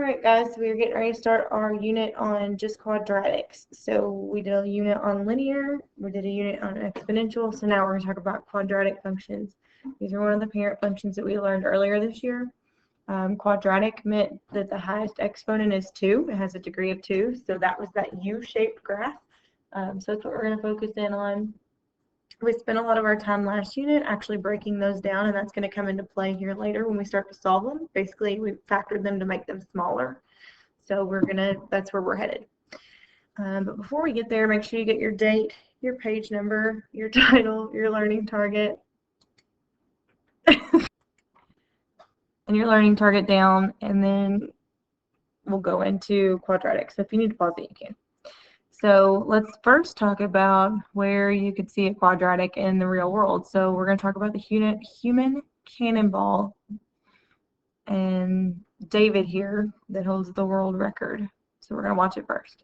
Alright guys, we're getting ready to start our unit on just quadratics. So we did a unit on linear, we did a unit on exponential, so now we're going to talk about quadratic functions. These are one of the parent functions that we learned earlier this year. Quadratic meant that the highest exponent is 2, it has a degree of 2, so that was that U-shaped graph. So that's what we're going to focus in on. We spent a lot of our time last unit actually breaking those down, and that's going to come into play here later when we start to solve them. Basically, we factored them to make them smaller. So that's where we're headed. But before we get there, make sure you get your date, your page number, your title, your learning target, and your learning target down, and then we'll go into quadratics. So if you need to pause it, you can. So let's first talk about where you could see a quadratic in the real world. So we're going to talk about the human cannonball and David here that holds the world record. So we're going to watch it first.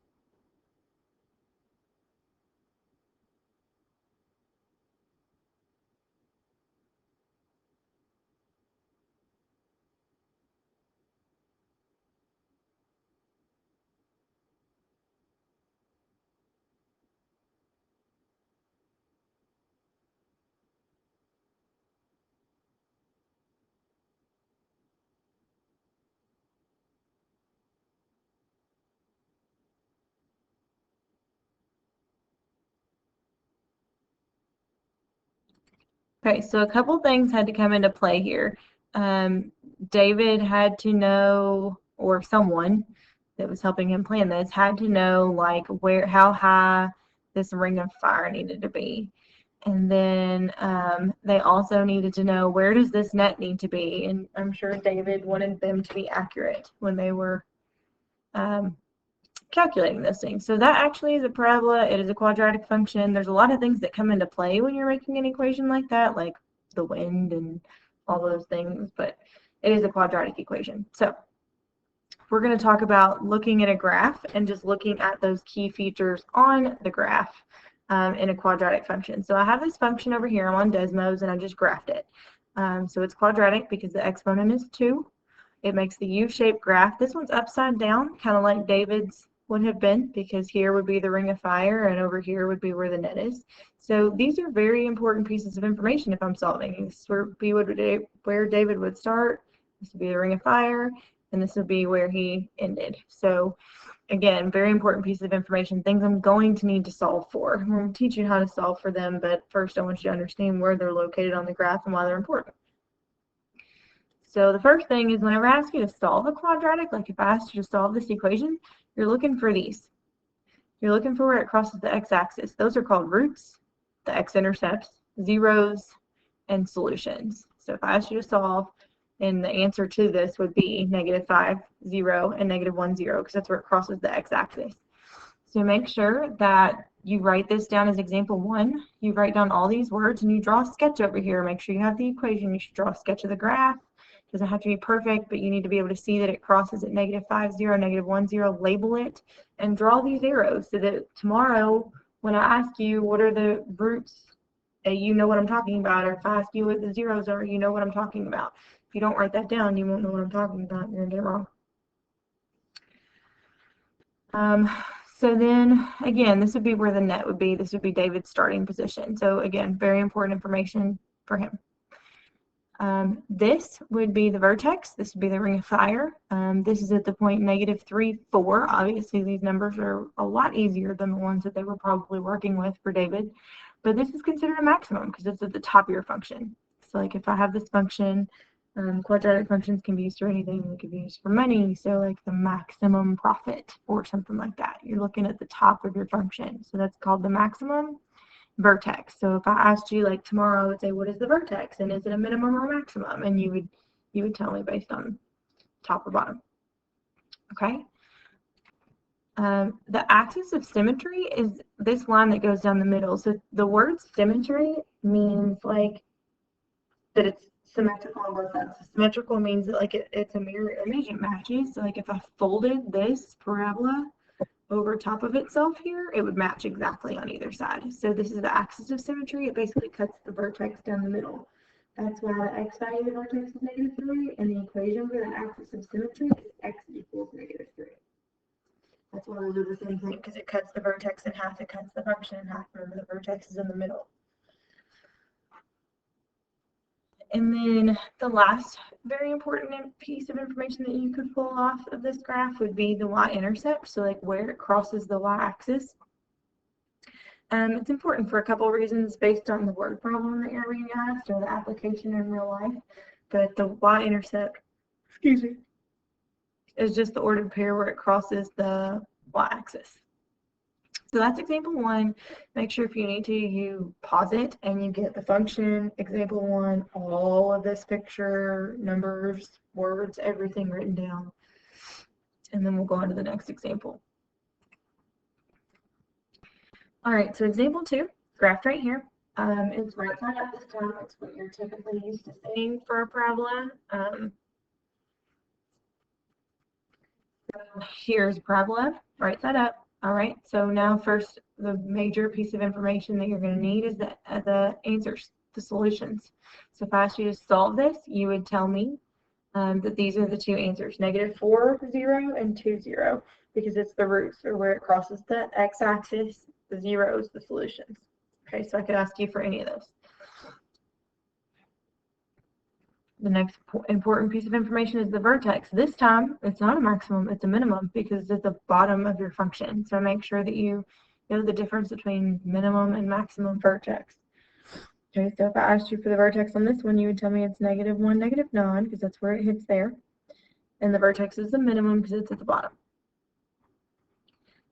Okay, so a couple things had to come into play here. David had to know, or someone that was helping him plan this had to know like how high this ring of fire needed to be. And then they also needed to know, where does this net need to be? And I'm sure David wanted them to be accurate when they were calculating those things. So that actually is a parabola. It is a quadratic function. There's a lot of things that come into play when you're making an equation like that, like the wind and all those things, but it is a quadratic equation. So we're going to talk about looking at a graph and just looking at those key features on the graph in a quadratic function. So I have this function over here. I'm on Desmos and I just graphed it. So it's quadratic because the exponent is 2. It makes the U-shaped graph. This one's upside down, kind of like David's would have been, because here would be the ring of fire and over here would be where the net is. So these are very important pieces of information if I'm solving. This would be where David would start. This would be the ring of fire, and this would be where he ended. So again, very important piece of information, things I'm going to need to solve for. I'm going to teach you how to solve for them, but first I want you to understand where they're located on the graph and why they're important. So the first thing is, whenever I ask you to solve a quadratic, like if I asked you to solve this equation, you're looking for these. You're looking for where it crosses the x-axis. Those are called roots, the x-intercepts, zeros, and solutions. So if I asked you to solve, and the answer to this would be -5, 0, and -1, 0, because that's where it crosses the x-axis. So make sure that you write this down as example 1. You write down all these words and you draw a sketch over here. Make sure you have the equation. You should draw a sketch of the graph. It doesn't have to be perfect, but you need to be able to see that it crosses at -5, 0, -1, 0, label it, and draw these arrows so that tomorrow when I ask you what are the roots, you know what I'm talking about, or if I ask you what the zeros are, you know what I'm talking about. If you don't write that down, you won't know what I'm talking about. You're going to get it wrong. So then, again, this would be where the net would be. This would be David's starting position. So again, very important information for him. This would be the vertex. This would be the ring of fire. This is at the point -3, 4. Obviously, these numbers are a lot easier than the ones that they were probably working with for David. But this is considered a maximum because it's at the top of your function. So like if I have this function, quadratic functions can be used for anything. They can be used for money, so like the maximum profit or something like that. You're looking at the top of your function. So that's called the maximum vertex. So if I asked you like tomorrow, I would say, what is the vertex? And is it a minimum or maximum? And you would tell me based on top or bottom. Okay. The axis of symmetry is this line that goes down the middle. So the word symmetry means like that it's symmetrical on both sides. So symmetrical means that like it's a mirror image, it matches. So like if I folded this parabola over top of itself here, it would match exactly on either side. So this is the axis of symmetry. It basically cuts the vertex down the middle. That's why the x value of the vertex is -3, and the equation for the axis of symmetry is x equals formulas are the same thing because it cuts the vertex in half, it cuts the function in half. Remember, the vertex is in the middle. And then the last very important piece of information that you could pull off of this graph would be the y-intercept, so like where it crosses the y-axis. It's important for a couple of reasons based on the word problem that you're being asked or the application in real life. But the y-intercept, excuse me, is just the ordered pair where it crosses the y-axis. So that's example 1. Make sure if you need to, you pause it and you get the function, example 1, all of this picture, numbers, words, everything written down. And then we'll go on to the next example. All right, so example 2, graphed right here. It's right side up this time. It's what you're typically used to seeing for a parabola. Here's parabola, right side up. All right, so now first, the major piece of information that you're going to need is the answers, the solutions. So if I asked you to solve this, you would tell me that these are the two answers, -4, 0, and 2, 0, because it's the roots, or where it crosses the x-axis, the zeros, the solutions. Okay, so I could ask you for any of those. The next important piece of information is the vertex. This time, it's not a maximum, it's a minimum because it's at the bottom of your function. So make sure that you know the difference between minimum and maximum vertex. Okay, so if I asked you for the vertex on this one, you would tell me it's -1, -9, because that's where it hits there. And the vertex is the minimum because it's at the bottom.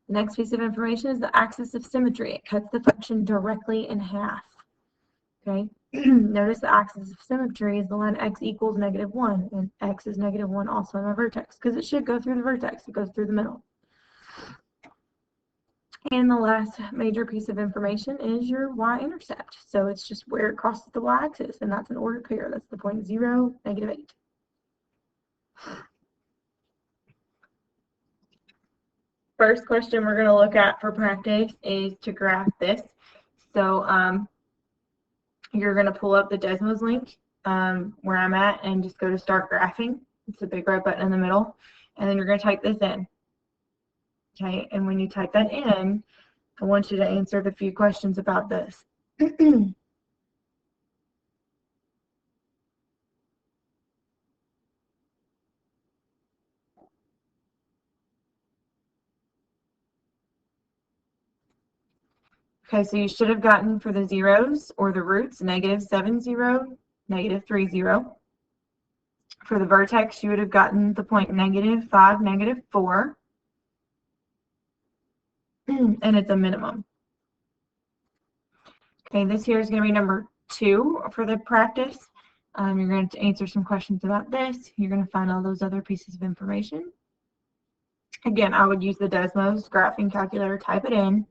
The next piece of information is the axis of symmetry. It cuts the function directly in half. Okay, notice the axis of symmetry is the line x equals -1, and x is -1 also on the vertex, because it should go through the vertex. It goes through the middle. And the last major piece of information is your y-intercept. So it's just where it crosses the y-axis, and that's an ordered pair. That's the point 0, -8. First question we're going to look at for practice is to graph this. So you're going to pull up the Desmos link where I'm at and just go to start graphing. It's a big red button in the middle. And then you're going to type this in. Okay, and when you type that in, I want you to answer the few questions about this. Okay, so you should have gotten for the zeros or the roots -7, 0, -3, 0. For the vertex, you would have gotten the point -5, -4. And it's a minimum. Okay, this here is going to be number 2 for the practice. You're going to answer some questions about this. You're going to find all those other pieces of information. Again, I would use the Desmos graphing calculator, type it in,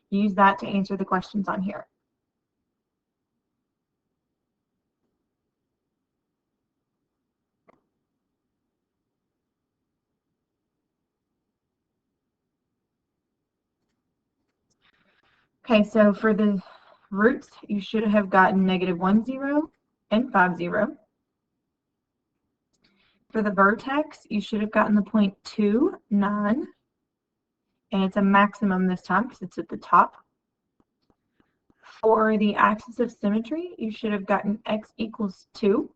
use that to answer the questions on here. Okay, so for the roots, you should have gotten -1, 0, and 5, 0. For the vertex, you should have gotten the point 2, 9, and it's a maximum this time because it's at the top. For the axis of symmetry, you should have gotten x equals 2.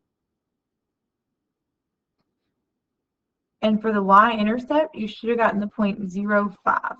And for the y-intercept, you should have gotten the point 0, 5.